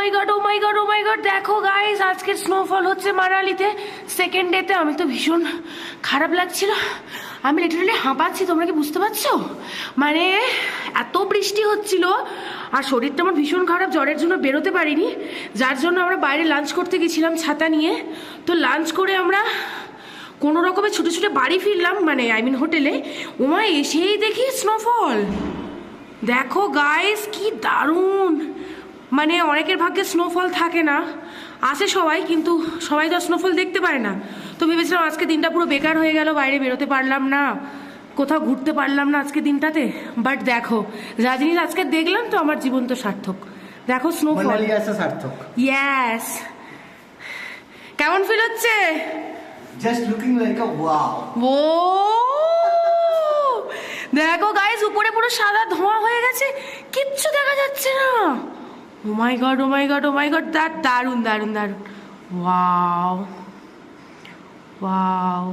মাই god, ও মাই god, ও মাই god, দেখো guys আজকের snowfall হচ্ছে মানালিতে সেকেন্ড ডেতে। আমি তো ভীষণ খারাপ লাগছিল, আমি লিটারালি হাঁপাচ্ছি, তোমরা কি বুঝতে পারছো? মানে এত বৃষ্টি হচ্ছিল আর শরীরটা আমার ভীষণ খারাপ, জ্বরের জন্য বেরোতে পারিনি, যার জন্য আমরা বাইরে লাঞ্চ করতে গেছিলাম ছাতা নিয়ে। তো লাঞ্চ করে আমরা কোনো রকমে ছুটে ছুটে বাড়ি ফিরলাম, মানে আই মিন হোটেলে। ওমা এসেই দেখি স্নোফল। দেখো গাইস কি দারুণ, মানে অনেকের ভাগ্যে স্নোফল থাকে না, আসে সবাই কিন্তু সবাই তো স্নোফল দেখতে পায় না। তো ভেবেছিলাম আজকে দিনটা পুরো বেকার হয়ে গেল, বাইরে বেরোতে পারলাম না, কোথাও ঘুরতে পারলাম না আজকে দিনটাতে। বাট দেখো যা জিনিস আজকে দেখলাম তো আমার জীবন তো সার্থক। দেখো স্নোফল, সার্থক। ইয়েস। কেমন ফিল হচ্ছে? Just looking like a wow. ও দেখো গাইস উপরে পুরো সাদা ধোঁয়া হয়ে গেছে, কিচ্ছু দেখা যাচ্ছে না। ও মাই গড, ও মাই গড, ও মাই গড, দারুন দারুন দারুন। Wow wow.